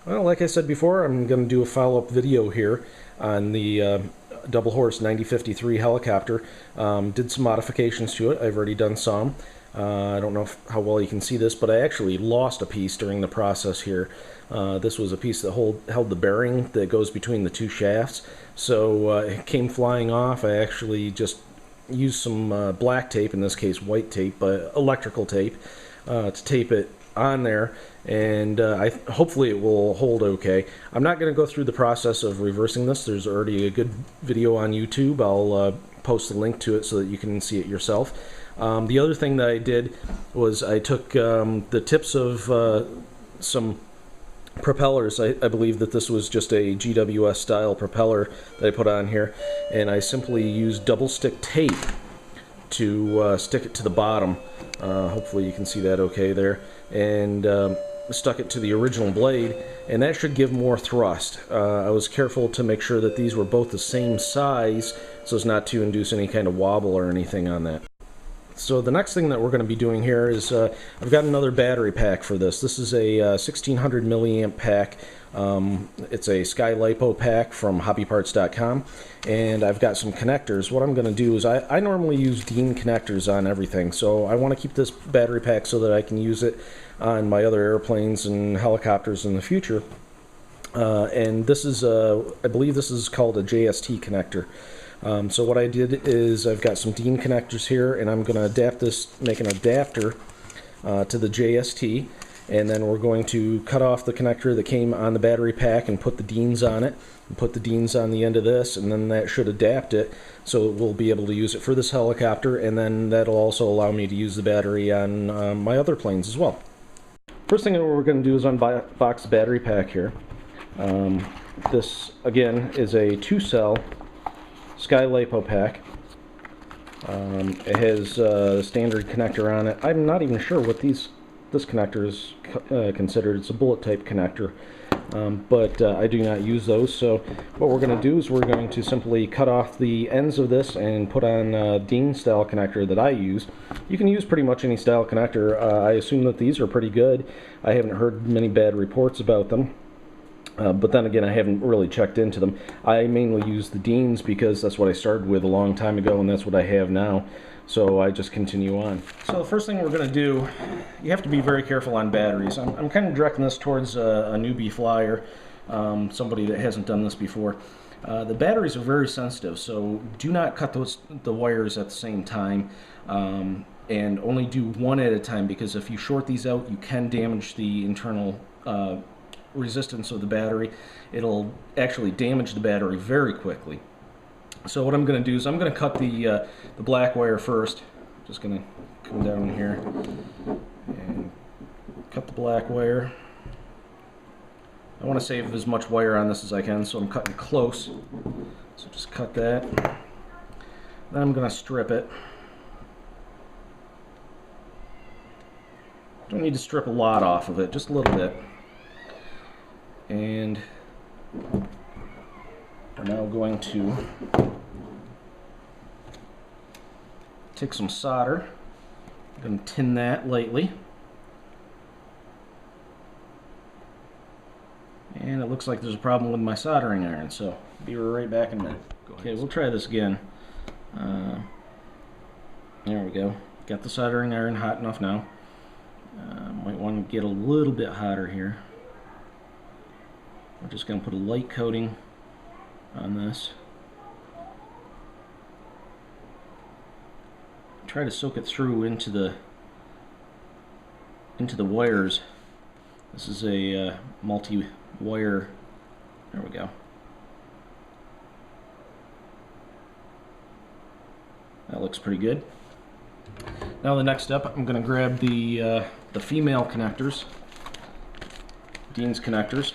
Well, like I said before, I'm going to do a follow-up video here on the Double Horse 9053 helicopter. Did some modifications to it. I've already done some. I don't know how well you can see this, but I actually lost a piece during the process here. This was a piece that held the bearing that goes between the two shafts. So it came flying off. I actually just used some black tape, in this case white tape, but electrical tape, to tape it on there, and hopefully it will hold okay. I'm not going to go through the process of reversing this. There's already a good video on YouTube. I'll post a link to it so that you can see it yourself. The other thing that I did was I took the tips of some propellers. I believe that this was just a GWS style propeller that I put on here, and I simply used double stick tape to stick it to the bottom. Hopefully you can see that okay there, and stuck it to the original blade, and that should give more thrust. I was careful to make sure that these were both the same size so as not to induce any kind of wobble or anything on that. So the next thing that we're going to be doing here is I've got another battery pack for this. This is a 1600 milliamp pack. It's a Sky Lipo pack from hobbyparts.com, and I've got some connectors. What I'm going to do is I normally use Dean connectors on everything, so I want to keep this battery pack so that I can use it on my other airplanes and helicopters in the future. And this is, I believe this is called a JST connector. So what I did is I've got some Dean connectors here, and I'm going to adapt this, make an adapter to the JST, and then we're going to cut off the connector that came on the battery pack and put the Deans on it, and put the Deans on the end of this, and then that should adapt it so we'll be able to use it for this helicopter, and then that'll also allow me to use the battery on my other planes as well. First thing that we're going to do is unbox the battery pack here. This again is a 2-cell Sky Lipo pack. It has a standard connector on it. I'm not even sure what this connector is considered. It's a bullet type connector, but I do not use those. So what we're going to do is we're going to simply cut off the ends of this and put on a Dean style connector that I use. You can use pretty much any style connector. I assume that these are pretty good. I haven't heard many bad reports about them. But then again, I haven't really checked into them. I mainly use the Deans because that's what I started with a long time ago, and that's what I have now. So I just continue on. So the first thing we're going to do, you have to be very careful on batteries. I'm kind of directing this towards a newbie flyer, somebody that hasn't done this before. The batteries are very sensitive, so do not cut the wires at the same time, and only do one at a time, because if you short these out, you can damage the internal resistance of the battery. It'll actually damage the battery very quickly. So what I'm going to do is I'm going to cut the black wire first. Just going to come down here and cut the black wire. I want to save as much wire on this as I can, so I'm cutting close. So just cut that. Then I'm going to strip it. Don't need to strip a lot off of it, just a little bit. And we're now going to take some solder. I'm going to tin that lightly. And it looks like there's a problem with my soldering iron, so I'll be right back in a minute. Okay, we'll try this again. There we go. Got the soldering iron hot enough now. Might want to get a little bit hotter here. We're just going to put a light coating on this. Try to soak it through into the wires. This is a multi-wire. There we go. That looks pretty good. Now the next step, I'm going to grab the female connectors, Dean's connectors.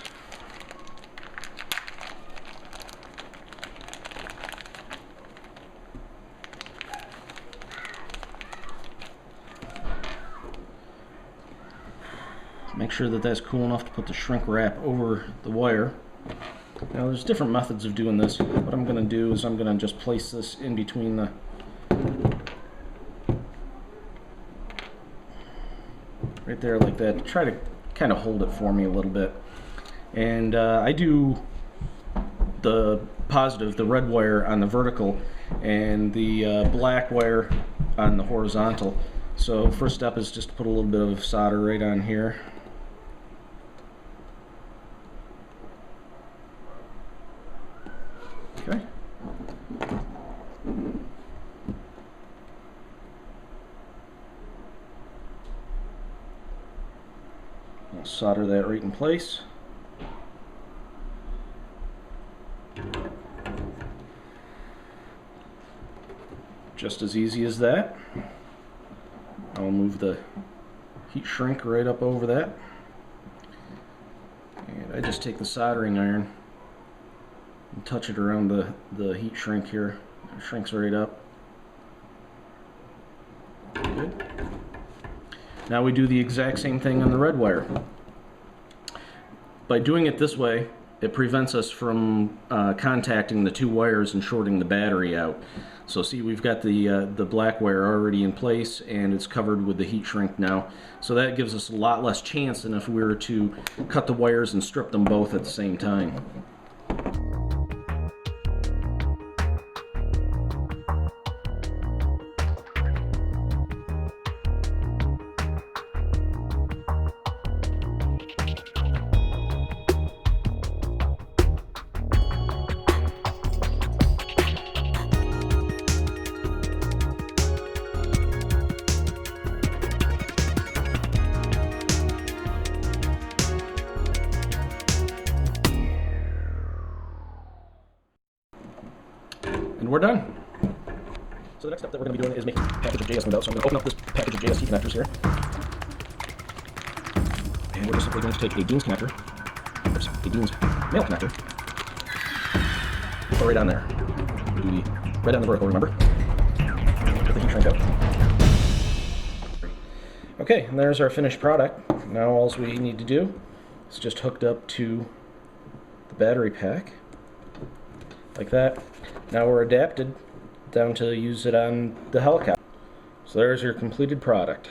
Make sure that that's cool enough to put the shrink wrap over the wire. Now there's different methods of doing this. What I'm going to do is I'm going to just place this in between the right there like that. Try to kind of hold it for me a little bit. And I do the positive, the red wire on the vertical, and the black wire on the horizontal. So first step is just to put a little bit of solder right on here. Okay. I'll solder that right in place. Just as easy as that. I'll move the heat shrink right up over that. And I just take the soldering iron and touch it around the heat shrink here. It shrinks right up. Good. Now we do the exact same thing on the red wire. By doing it this way, it prevents us from contacting the two wires and shorting the battery out. So see, we've got the black wire already in place, and it's covered with the heat shrink now. So that gives us a lot less chance than if we were to cut the wires and strip them both at the same time. And we're done. So the next step that we're going to be doing is making a package of JS windows. So I'm going to open up this package of JST connectors here. And we're just simply going to take a Dean's connector, oops, a Dean's male connector, put it right on there. Do the red on the vertical, remember? Put the heat shrink out. Okay, and there's our finished product. Now all we need to do is just hooked up to the battery pack, like that. Now we're adapted down to use it on the helicopter. So there's your completed product.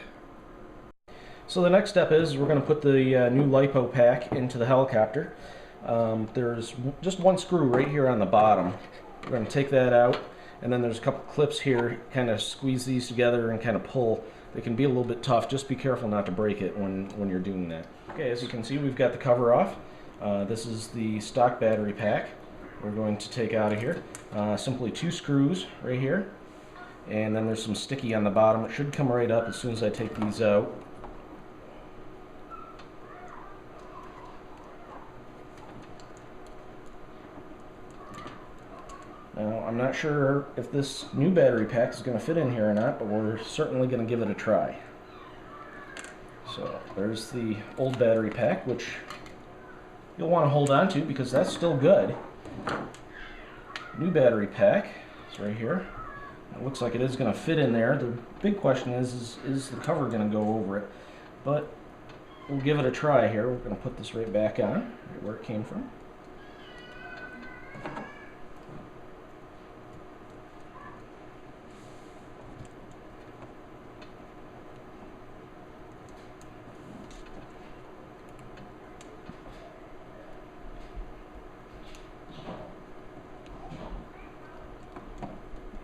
So the next step is we're going to put the new Lipo pack into the helicopter. There's just one screw right here on the bottom. We're going to take that out, and then there's a couple clips here. Kind of squeeze these together and kind of pull. They can be a little bit tough. Just be careful not to break it when you're doing that. Okay, as you can see, we've got the cover off. This is the stock battery pack we're going to take out of here. Simply two screws right here, and then there's some sticky on the bottom. It should come right up as soon as I take these out. Now, I'm not sure if this new battery pack is going to fit in here or not, but we're certainly going to give it a try. So there's the old battery pack, which you'll want to hold on to because that's still good. New battery pack is right here. It looks like it is going to fit in there. The big question is the cover going to go over it? But we'll give it a try here. We're going to put this right back on, right where it came from.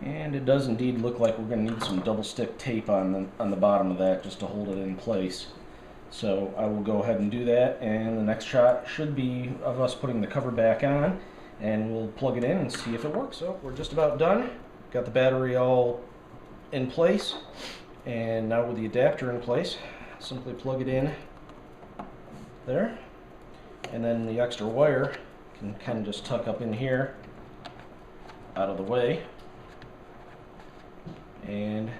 And it does indeed look like we're going to need some double stick tape on the bottom of that just to hold it in place. So I will go ahead and do that, and the next shot should be of us putting the cover back on, and we'll plug it in and see if it works. So we're just about done. Got the battery all in place, and now with the adapter in place, simply plug it in there, and then the extra wire can kind of just tuck up in here out of the way. And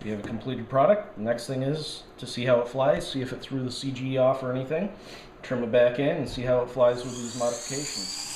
we have a completed product. The next thing is to see how it flies, see if it threw the CG off or anything, trim it back in and see how it flies with these modifications.